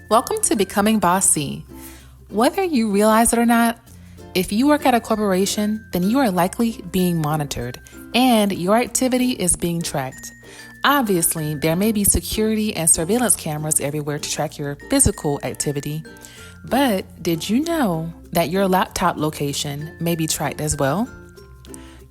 Welcome to Becoming Bossy. Whether you realize it or not, if you work at a corporation, then you are likely being monitored and your activity is being tracked. Obviously, there may be security and surveillance cameras everywhere to track your physical activity, but did you know that your laptop location may be tracked as well?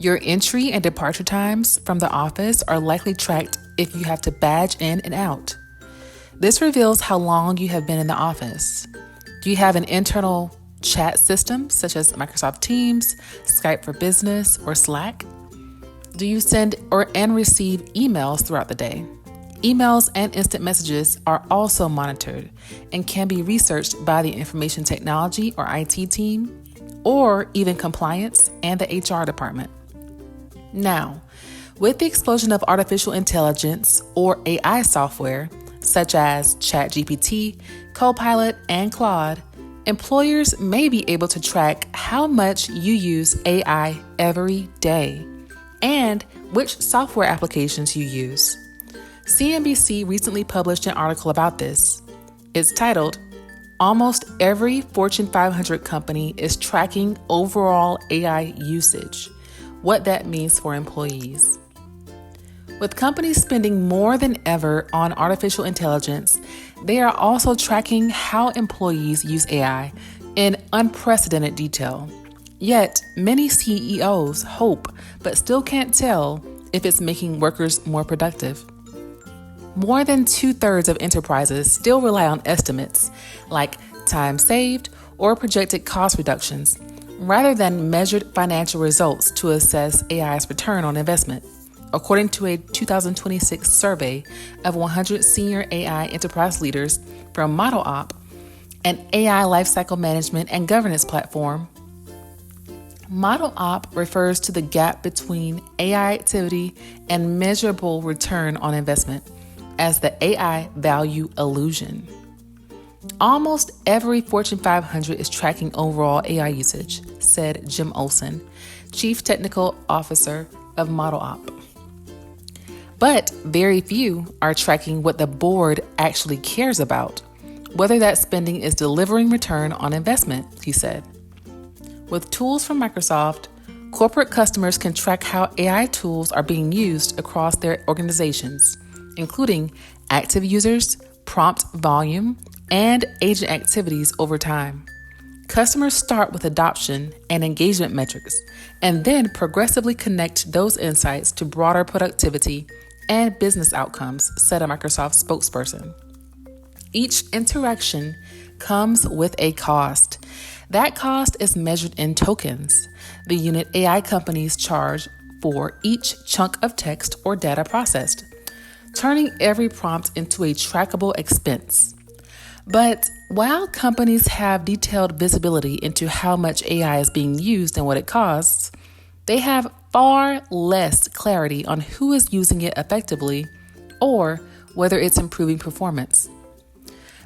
Your entry and departure times from the office are likely tracked if you have to badge in and out. This reveals how long you have been in the office. Do you have an internal chat system such as Microsoft Teams, Skype for Business, or Slack? Do you send and receive emails throughout the day? Emails and instant messages are also monitored and can be researched by the information technology or IT team, or even compliance and the HR department. Now, with the explosion of artificial intelligence or AI software, such as ChatGPT, Copilot, and Claude, employers may be able to track how much you use AI every day and which software applications you use. CNBC recently published an article about this. It's titled, "Almost every Fortune 500 company is tracking overall AI usage. What that means for employees." With companies spending more than ever on artificial intelligence, they are also tracking how employees use AI in unprecedented detail. Yet, many CEOs hope but still can't tell if it's making workers more productive. More than 2/3 of enterprises still rely on estimates like time saved or projected cost reductions, rather than measured financial results to assess AI's return on investment. According to a 2026 survey of 100 senior AI enterprise leaders from ModelOp, an AI lifecycle management and governance platform, ModelOp refers to the gap between AI activity and measurable return on investment as the AI value illusion. Almost every Fortune 500 is tracking overall AI usage, said Jim Olson, Chief Technical Officer of ModelOp. But very few are tracking what the board actually cares about, whether that spending is delivering return on investment, he said. With tools from Microsoft, corporate customers can track how AI tools are being used across their organizations, including active users, prompt volume, and agent activities over time. Customers start with adoption and engagement metrics, and then progressively connect those insights to broader productivity and business outcomes, said a Microsoft spokesperson. Each interaction comes with a cost. That cost is measured in tokens, the unit AI companies charge for each chunk of text or data processed, turning every prompt into a trackable expense. But while companies have detailed visibility into how much AI is being used and what it costs, they have far less clarity on who is using it effectively or whether it's improving performance.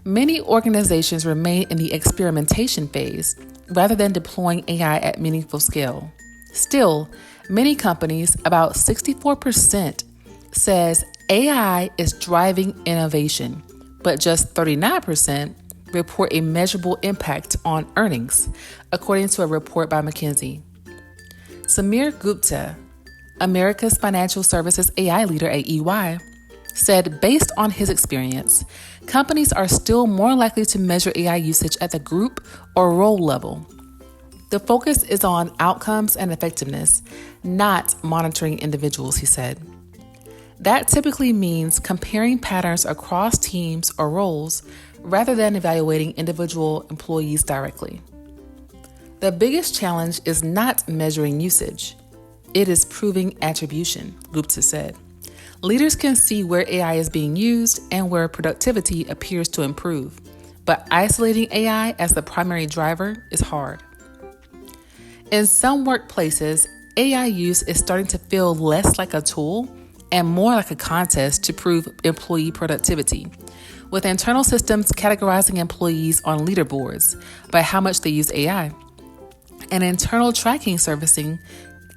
Many organizations remain in the experimentation phase rather than deploying AI at meaningful scale. Still, many companies, about 64%, says AI is driving innovation, but just 39% report a measurable impact on earnings, according to a report by McKinsey. Samir Gupta, America's financial services AI leader at EY, said based on his experience, companies are still more likely to measure AI usage at the group or role level. The focus is on outcomes and effectiveness, not monitoring individuals, he said. That typically means comparing patterns across teams or roles rather than evaluating individual employees directly. The biggest challenge is not measuring usage. It is proving attribution, Gupta said. Leaders can see where AI is being used and where productivity appears to improve, but isolating AI as the primary driver is hard. In some workplaces, AI use is starting to feel less like a tool and more like a contest to prove employee productivity, with internal systems categorizing employees on leaderboards by how much they use AI, and internal tracking servicing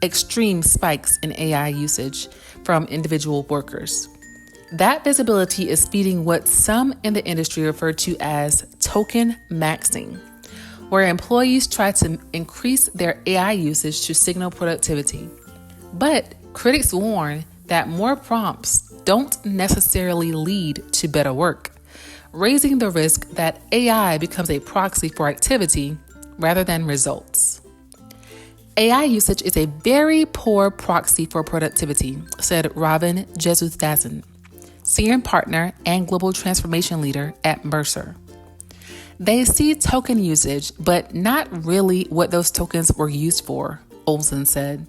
extreme spikes in AI usage from individual workers. That visibility is feeding what some in the industry refer to as token maxing, where employees try to increase their AI usage to signal productivity. But critics warn that more prompts don't necessarily lead to better work, raising the risk that AI becomes a proxy for activity rather than results. AI usage is a very poor proxy for productivity, said Robin Jesuthazan, senior partner and global transformation leader at Mercer. They see token usage, but not really what those tokens were used for, Olsen said.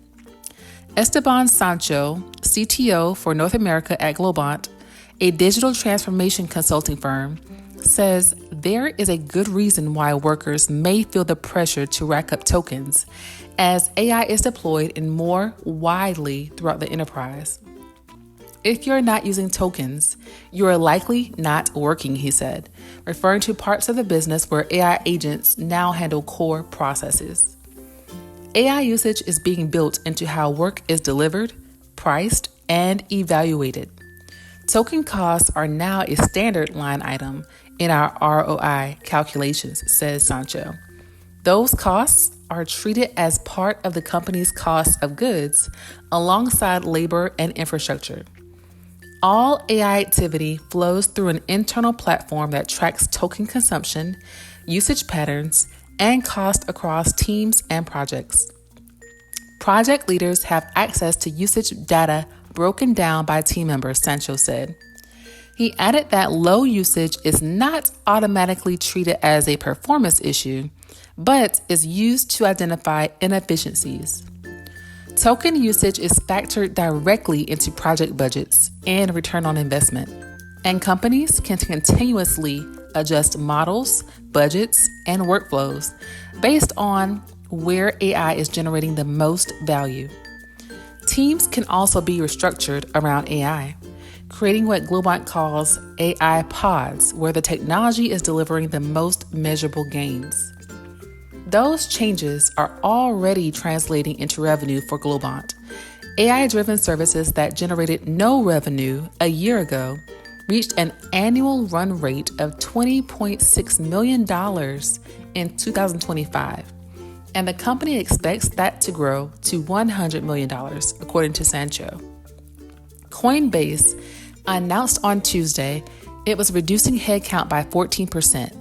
Esteban Sancho, CTO for North America at Globant, a digital transformation consulting firm, says there is a good reason why workers may feel the pressure to rack up tokens as AI is deployed in more widely throughout the enterprise. If you're not using tokens, you are likely not working, he said, referring to parts of the business where AI agents now handle core processes. AI usage is being built into how work is delivered, priced, and evaluated. Token costs are now a standard line item in our ROI calculations, says Sancho. Those costs are treated as part of the company's cost of goods alongside labor and infrastructure. All AI activity flows through an internal platform that tracks token consumption, usage patterns, and cost across teams and projects. Project leaders have access to usage data broken down by team members, Sancho said. He added that low usage is not automatically treated as a performance issue, but is used to identify inefficiencies. Token usage is factored directly into project budgets and return on investment, and companies can continuously adjust models, budgets, and workflows based on where AI is generating the most value. Teams can also be restructured around AI, creating what Globant calls AI pods, where the technology is delivering the most measurable gains. Those changes are already translating into revenue for Globant. AI-driven services that generated no revenue a year ago reached an annual run rate of $20.6 million in 2025, and the company expects that to grow to $100 million, according to Sancho. Coinbase announced on Tuesday it was reducing headcount by 14%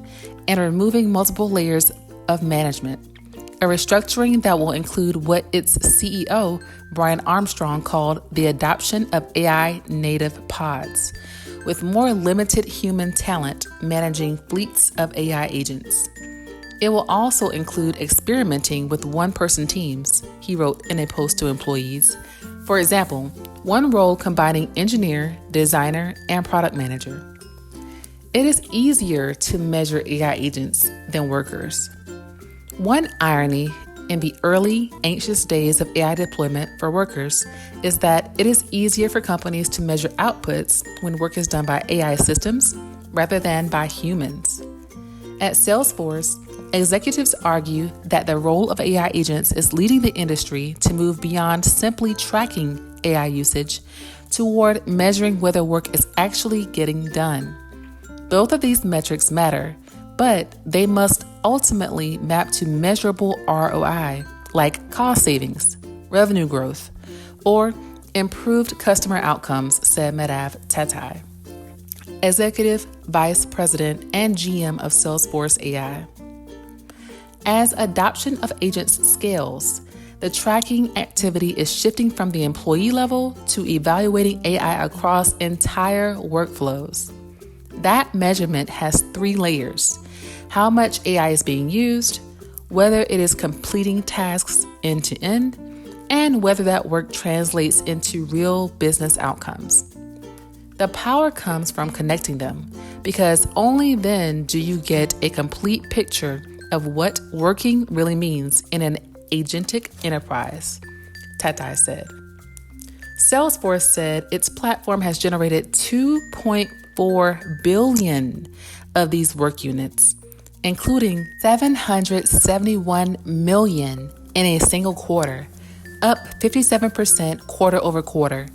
and removing multiple layers of management, a restructuring that will include what its CEO, Brian Armstrong, called the adoption of AI native pods, with more limited human talent managing fleets of AI agents. It will also include experimenting with one-person teams, he wrote in a post to employees. For example, one role combining engineer, designer, and product manager. It is easier to measure AI agents than workers. One irony in the early, anxious days of AI deployment for workers is that it is easier for companies to measure outputs when work is done by AI systems rather than by humans. At Salesforce, executives argue that the role of AI agents is leading the industry to move beyond simply tracking AI usage toward measuring whether work is actually getting done. Both of these metrics matter, but they must ultimately map to measurable ROI, like cost savings, revenue growth, or improved customer outcomes, said Madhav Tatai, Executive Vice President and GM of Salesforce AI. As adoption of agents scales, the tracking activity is shifting from the employee level to evaluating AI across entire workflows. That measurement has 3 layers: how much AI is being used, whether it is completing tasks end to end, and whether that work translates into real business outcomes. The power comes from connecting them, because only then do you get a complete picture of what working really means in an agentic enterprise, Tatai said. Salesforce said its platform has generated 2.4 billion of these work units, including 771 million in a single quarter, up 57% quarter over quarter.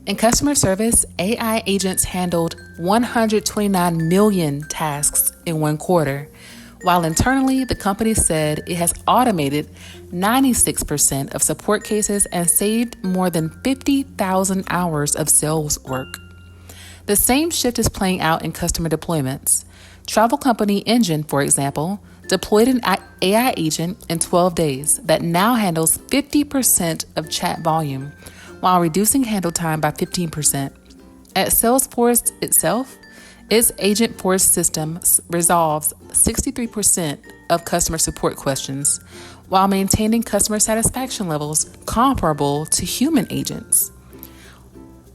In customer service, AI agents handled 129 million tasks in one quarter, while internally, the company said it has automated 96% of support cases and saved more than 50,000 hours of sales work. The same shift is playing out in customer deployments. Travel company Engine, for example, deployed an AI agent in 12 days that now handles 50% of chat volume, while reducing handle time by 15%. At Salesforce itself, its Agentforce system resolves 63% of customer support questions, while maintaining customer satisfaction levels comparable to human agents.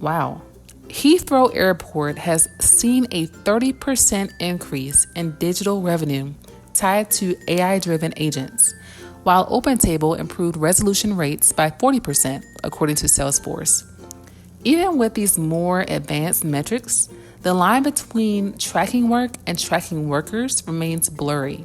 Wow. Heathrow Airport has seen a 30% increase in digital revenue tied to AI-driven agents, while OpenTable improved resolution rates by 40%, according to Salesforce. Even with these more advanced metrics, the line between tracking work and tracking workers remains blurry.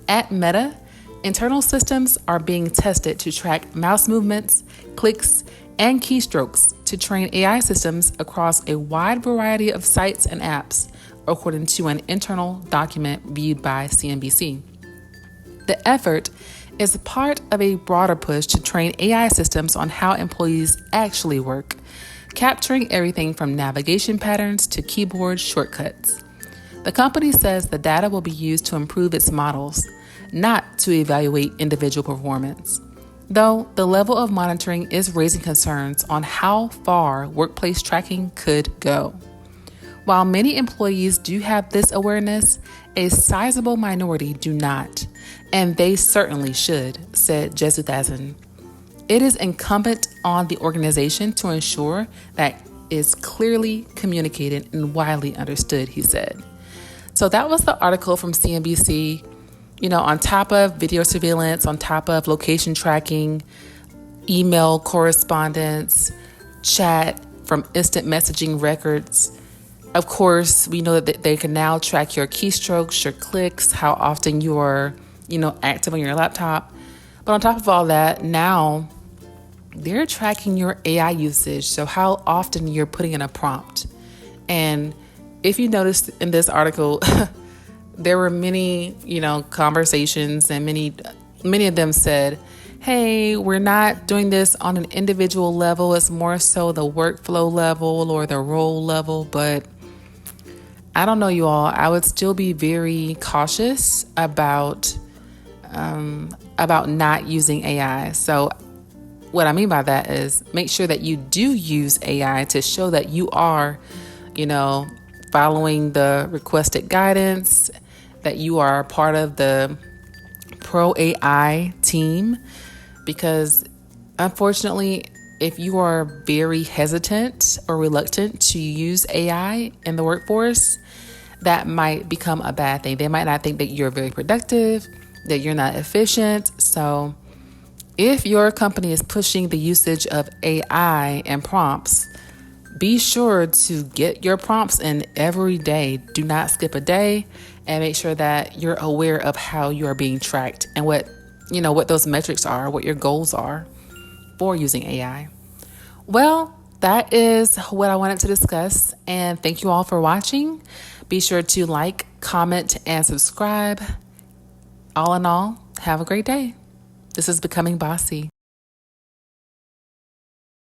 At Meta, internal systems are being tested to track mouse movements, clicks, and keystrokes to train AI systems across a wide variety of sites and apps, according to an internal document viewed by CNBC. The effort is part of a broader push to train AI systems on how employees actually work, capturing everything from navigation patterns to keyboard shortcuts. The company says the data will be used to improve its models, not to evaluate individual performance. Though the level of monitoring is raising concerns on how far workplace tracking could go. While many employees do have this awareness, a sizable minority do not, and they certainly should, said Jesuthasan. It is incumbent on the organization to ensure that is clearly communicated and widely understood, he said. So that was the article from CNBC. On top of video surveillance, on top of location tracking, email correspondence, chat from instant messaging records. Of course, we know that they can now track your keystrokes, your clicks, how often you are, active on your laptop. But on top of all that, now they're tracking your AI usage. So how often you're putting in a prompt. And if you noticed in this article, there were many, conversations, and many of them said, hey, we're not doing this on an individual level. It's more so the workflow level or the role level. But I don't know, you all. I would still be very cautious about not using AI. So what I mean by that is make sure that you do use AI to show that you are, following the requested guidance, that you are part of the pro AI team, because unfortunately, if you are very hesitant or reluctant to use AI in the workforce, that might become a bad thing. They might not think that you're very productive, that you're not efficient. So if your company is pushing the usage of AI and prompts, be sure to get your prompts in every day. Do not skip a day, and make sure that you're aware of how you are being tracked and what those metrics are, what your goals are for using AI. Well, that is what I wanted to discuss, and thank you all for watching. Be sure to like, comment, and subscribe. All in all, have a great day. This is Becoming Bossy.